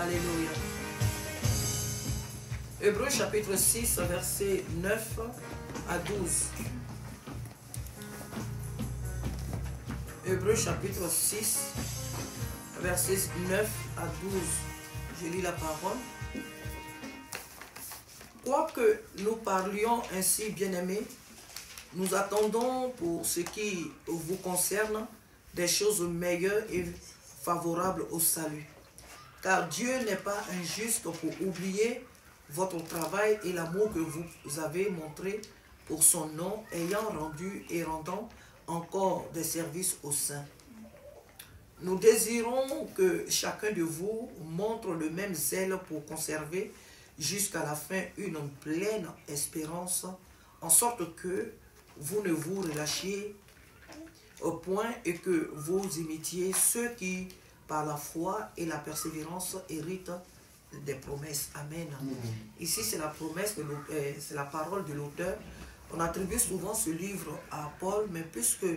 Alléluia. Hébreux chapitre 6, versets 9 à 12. Hébreux chapitre 6, versets 9 à 12. Je lis la parole. Quoique nous parlions ainsi, bien-aimés, nous attendons pour ce qui vous concerne des choses meilleures et favorables au salut. Car Dieu n'est pas injuste pour oublier votre travail et l'amour que vous avez montré pour son nom, ayant rendu et rendant encore des services aux saints. Nous désirons que chacun de vous montre le même zèle pour conserver jusqu'à la fin une pleine espérance, en sorte que vous ne vous relâchiez au point et que vous imitiez ceux qui, par la foi et la persévérance, héritent des promesses. Amen. Ici, c'est la promesse, c'est la parole de l'auteur. On attribue souvent ce livre à Paul, mais puisque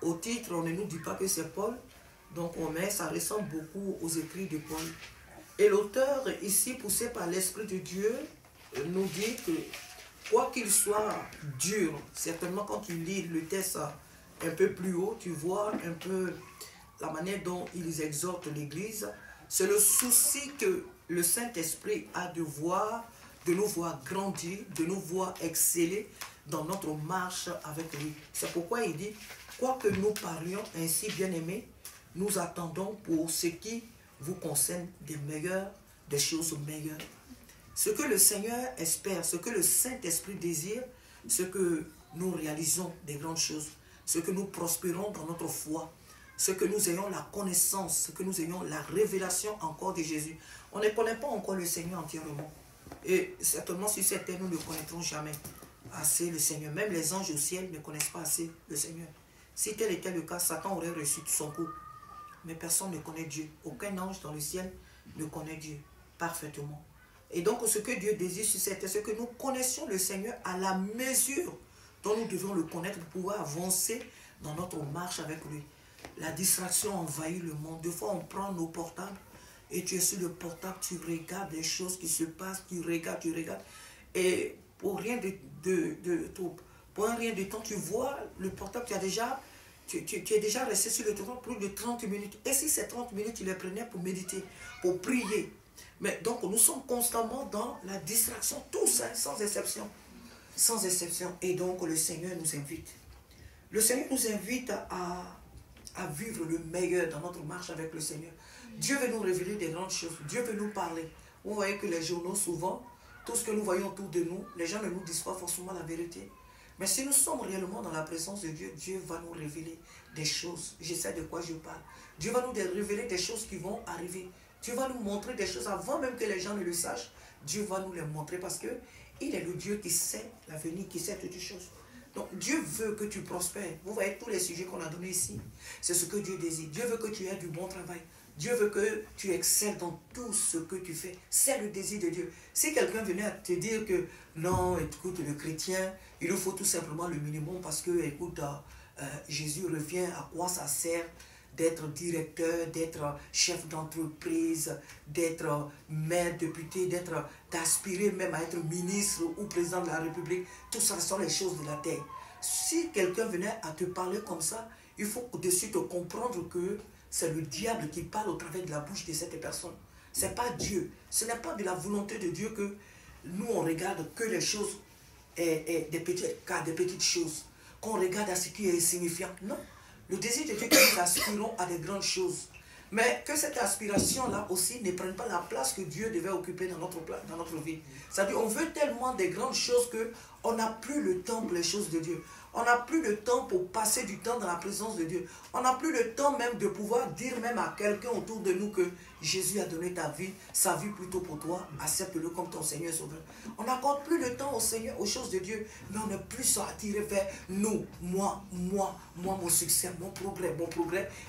au titre, on ne nous dit pas que c'est Paul, donc ça ressemble beaucoup aux écrits de Paul. Et l'auteur, ici, poussé par l'Esprit de Dieu, nous dit que, quoi qu'il soit dur, certainement quand tu lis le texte un peu plus haut, tu vois un peu la manière dont ils exhortent l'Église. C'est le souci que le Saint-Esprit a de nous voir grandir, de nous voir exceller dans notre marche avec lui. C'est pourquoi il dit, quoique nous parlions ainsi, bien-aimés, nous attendons pour ce qui vous concerne des choses meilleures. Ce que le Seigneur espère, ce que le Saint-Esprit désire, ce que nous réalisons des grandes choses, ce que nous prospérons dans notre foi, ce que nous ayons la connaissance, ce que nous ayons la révélation encore de Jésus. On ne connaît pas encore le Seigneur entièrement. Et certainement sur cette terre, nous ne connaîtrons jamais assez le Seigneur. Même les anges au ciel ne connaissent pas assez le Seigneur. Si tel était le cas, Satan aurait reçu son coup. Mais personne ne connaît Dieu. Aucun ange dans le ciel ne connaît Dieu parfaitement. Et donc ce que Dieu désire sur cette terre, c'est que nous connaissions le Seigneur à la mesure dont nous devons le connaître pour pouvoir avancer dans notre marche avec lui. La distraction envahit le monde. Des fois, on prend nos portables et tu es sur le portable, tu regardes les choses qui se passent, tu regardes. Et pour un rien de temps, tu vois le portable, tu es déjà resté sur le téléphone plus de 30 minutes. Et si ces 30 minutes, tu les prenais pour méditer, pour prier. Mais donc, nous sommes constamment dans la distraction, tous, hein, sans exception. Sans exception. Et donc, le Seigneur nous invite. Le Seigneur nous invite à vivre le meilleur dans notre marche avec le Seigneur. Dieu veut nous révéler des grandes choses. Dieu veut nous parler. Vous voyez que les journaux, souvent, tout ce que nous voyons autour de nous, les gens ne nous disent pas forcément la vérité. Mais si nous sommes réellement dans la présence de Dieu, Dieu va nous révéler des choses. Je sais de quoi je parle. Dieu va nous révéler des choses qui vont arriver. Dieu va nous montrer des choses avant même que les gens ne le sachent. Dieu va nous les montrer parce qu'il est le Dieu qui sait l'avenir, qui sait toutes choses. Donc Dieu veut que tu prospères. Vous voyez tous les sujets qu'on a donnés ici. C'est ce que Dieu désire. Dieu veut que tu aies du bon travail. Dieu veut que tu excelles dans tout ce que tu fais. C'est le désir de Dieu. Si quelqu'un venait à te dire que non, écoute, le chrétien, il nous faut tout simplement le minimum parce que, écoute, Jésus revient, à quoi ça sert d'être directeur, d'être chef d'entreprise, d'être maire, député, d'aspirer même à être ministre ou président de la République. Tout ça sont les choses de la terre. Si quelqu'un venait à te parler comme ça, il faut au-dessus de comprendre que c'est le diable qui parle au travers de la bouche de cette personne. Ce n'est pas Dieu. Ce n'est pas de la volonté de Dieu que nous, on regarde que les choses, des petites choses. Qu'on regarde à ce qui est insignifiant. Non. Le désir de Dieu que nous aspirons à des grandes choses. Mais que cette aspiration-là aussi ne prenne pas la place que Dieu devait occuper dans notre vie. C'est-à-dire on veut tellement des grandes choses qu'on n'a plus le temps pour les choses de Dieu. On n'a plus le temps pour passer du temps dans la présence de Dieu. On n'a plus le temps même de pouvoir dire même à quelqu'un autour de nous que Jésus a donné sa vie plutôt pour toi. Accepte-le comme ton Seigneur Sauveur. On n'accorde plus le temps au Seigneur, aux choses de Dieu. Mais on est plus attiré vers nous, moi, mon succès, mon progrès.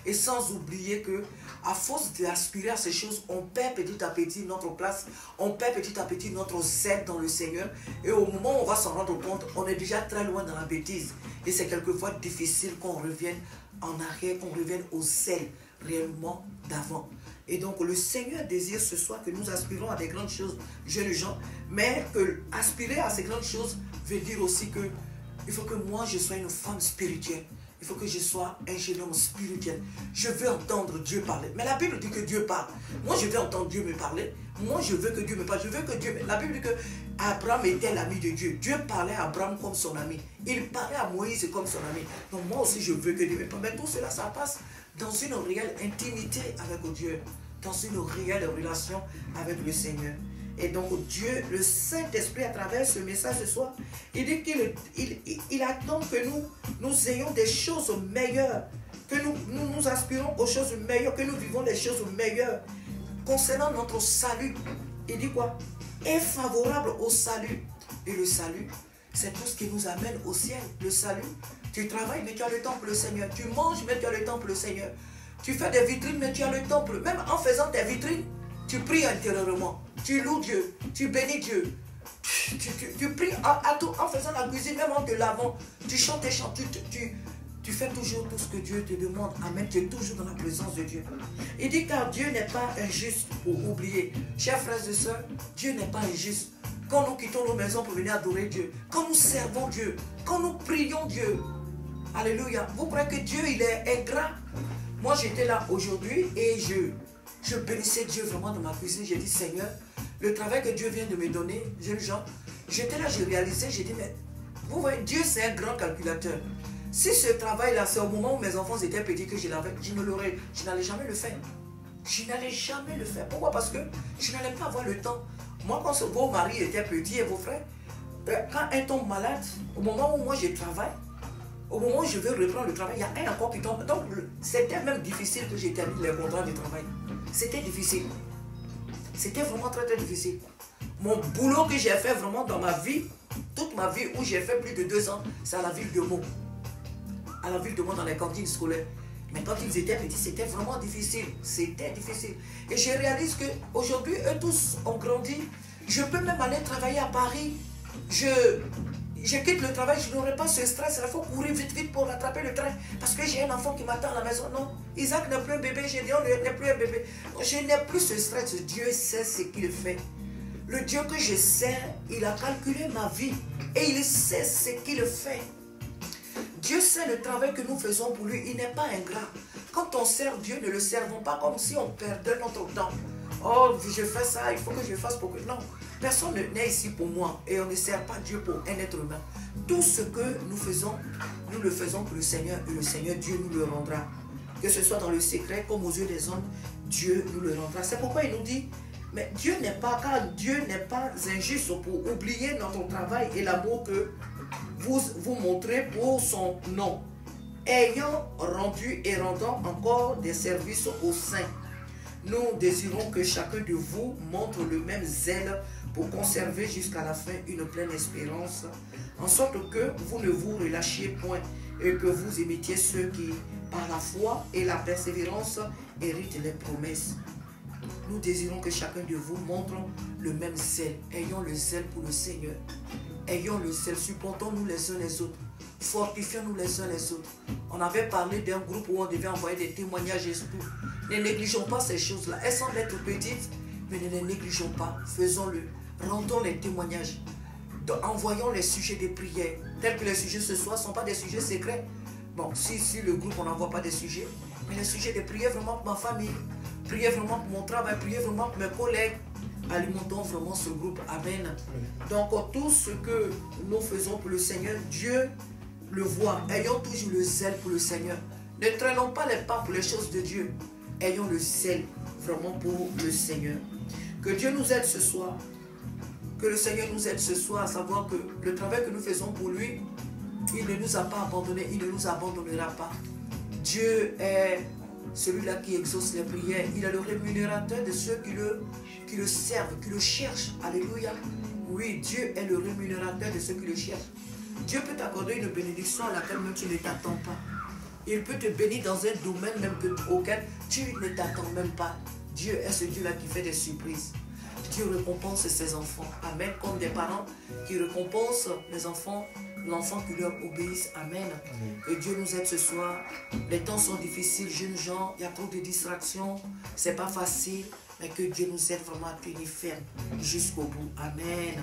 Et sans oublier que à force d'aspirer à ces choses, on perd petit à petit notre place. On perd petit à petit notre zèle dans le Seigneur. Et au moment où on va s'en rendre compte, on est déjà très loin dans la bêtise. Et c'est quelquefois difficile qu'on revienne en arrière, qu'on revienne au zèle réellement d'avant. Et donc le Seigneur désire ce soir que nous aspirons à des grandes choses, jeunes gens, mais que aspirer à ces grandes choses veut dire aussi que il faut que moi je sois une femme spirituelle. Il faut que je sois un jeune homme spirituel. Je veux entendre Dieu parler. Mais la Bible dit que Dieu parle. Moi, je veux entendre Dieu me parler. Moi, je veux que Dieu me parle. Je veux que Dieu... La Bible dit que Abraham était l'ami de Dieu. Dieu parlait à Abraham comme son ami. Il parlait à Moïse comme son ami. Donc moi aussi, je veux que Dieu me parle. Mais tout cela, ça passe dans une réelle intimité avec Dieu. Dans une réelle relation avec le Seigneur. Et donc Dieu, le Saint-Esprit, à travers ce message ce soir, il dit qu'il attend que nous ayons des choses meilleures, que nous aspirons aux choses meilleures, que nous vivons des choses meilleures. Concernant notre salut, il dit quoi? Est favorable au salut. Et le salut, c'est tout ce qui nous amène au ciel. Le salut, tu travailles, mais tu as le temps pour le Seigneur. Tu manges, mais tu as le temps pour le Seigneur. Tu fais des vitrines, mais tu as le temps pour... Même en faisant tes vitrines, tu pries intérieurement. Tu loues Dieu, tu bénis Dieu, tu pries en faisant la cuisine, même en te lavant, tu chantes tes chants, tu fais toujours tout ce que Dieu te demande. Amen, tu es toujours dans la présence de Dieu. Il dit car Dieu n'est pas injuste pour oublier. Chers frères et sœurs, Dieu n'est pas injuste. Quand nous quittons nos maisons pour venir adorer Dieu, quand nous servons Dieu, quand nous prions Dieu, alléluia, vous croyez que Dieu il est ingrat? Moi j'étais là aujourd'hui et je bénissais Dieu vraiment dans ma cuisine. J'ai dit, Seigneur, le travail que Dieu vient de me donner, jeunes gens, j'étais là, j'ai réalisé, j'ai dit, mais vous voyez, Dieu c'est un grand calculateur. Si ce travail-là, c'est au moment où mes enfants étaient petits que je l'avais, je n'allais jamais le faire. Je n'allais jamais le faire. Pourquoi? Parce que je n'allais pas avoir le temps. Moi, quand vos maris étaient petits et vos frères, quand un tombe malade, au moment où moi je travaille, au moment où je veux reprendre le travail, il y a un encore qui tombe. Donc, c'était même difficile que j'ai terminé les contrats de travail. C'était difficile. C'était vraiment très très difficile. Mon boulot que j'ai fait vraiment dans ma vie, toute ma vie où j'ai fait plus de 2 ans, c'est à la ville de Meaux. À la ville de Meaux dans les cantines scolaires. Mais quand ils étaient petits, c'était vraiment difficile. C'était difficile. Et je réalise qu'aujourd'hui, eux tous ont grandi. Je peux même aller travailler à Paris. Je quitte le travail, je n'aurai pas ce stress. Il faut courir vite, vite pour rattraper le train. Parce que j'ai un enfant qui m'attend à la maison. Non, Isaac n'est plus un bébé. J'ai dit, on n'est plus un bébé. Je n'ai plus ce stress. Dieu sait ce qu'il fait. Le Dieu que je sers, il a calculé ma vie. Et il sait ce qu'il fait. Dieu sait le travail que nous faisons pour lui. Il n'est pas ingrat. Quand on sert Dieu, ne le servons pas comme si on perdait notre temps. Oh, je fais ça, il faut que je fasse pour que... Non, personne n'est ici pour moi. Et on ne sert pas Dieu pour un être humain. Tout ce que nous faisons, nous le faisons pour le Seigneur. Et le Seigneur, Dieu nous le rendra. Que ce soit dans le secret comme aux yeux des hommes, Dieu nous le rendra. C'est pourquoi il nous dit, mais Dieu n'est pas, car Dieu n'est pas injuste pour oublier notre travail et l'amour que vous montrez pour son nom, ayant rendu et rendant encore des services aux saints. Nous désirons que chacun de vous montre le même zèle pour conserver jusqu'à la fin une pleine espérance, en sorte que vous ne vous relâchiez point et que vous imitiez ceux qui, par la foi et la persévérance, héritent les promesses. Nous désirons que chacun de vous montre le même zèle. Ayons le zèle pour le Seigneur. Ayons le zèle, supportons-nous les uns les autres. Fortifions-nous les uns les autres. On avait parlé d'un groupe où on devait envoyer des témoignages et tout. Ne négligeons pas ces choses-là. Elles semblent être petites, mais ne les négligeons pas. Faisons-le. Rendons les témoignages. Envoyons les sujets de prière. Tels que les sujets ce soir ne sont pas des sujets secrets. Bon, si le groupe, on n'envoie pas des sujets, mais les sujets de prière vraiment pour ma famille, priez vraiment pour mon travail, priez vraiment pour mes collègues. Alimentons vraiment ce groupe. Amen. Donc, tout ce que nous faisons pour le Seigneur, Dieu le voit. Ayons toujours le zèle pour le Seigneur. Ne traînons pas les pas pour les choses de Dieu. Ayons le zèle vraiment pour le Seigneur. Que Dieu nous aide ce soir. Que le Seigneur nous aide ce soir à savoir que le travail que nous faisons pour lui, il ne nous a pas abandonnés, il ne nous abandonnera pas. Dieu est celui-là qui exauce les prières. Il est le rémunérateur de ceux qui le servent, qui le cherchent. Alléluia. Oui, Dieu est le rémunérateur de ceux qui le cherchent. Dieu peut t'accorder une bénédiction à laquelle même tu ne t'attends pas. Il peut te bénir dans un domaine même auquel tu ne t'attends même pas. Dieu est ce Dieu-là qui fait des surprises. Dieu récompense ses enfants. Amen. Comme des parents qui récompensent les enfants l'enfant qui leur obéisse. Amen. Que Dieu nous aide ce soir. Les temps sont difficiles, jeunes gens, il y a trop de distractions, c'est pas facile, mais que Dieu nous aide vraiment à tenir ferme jusqu'au bout. Amen.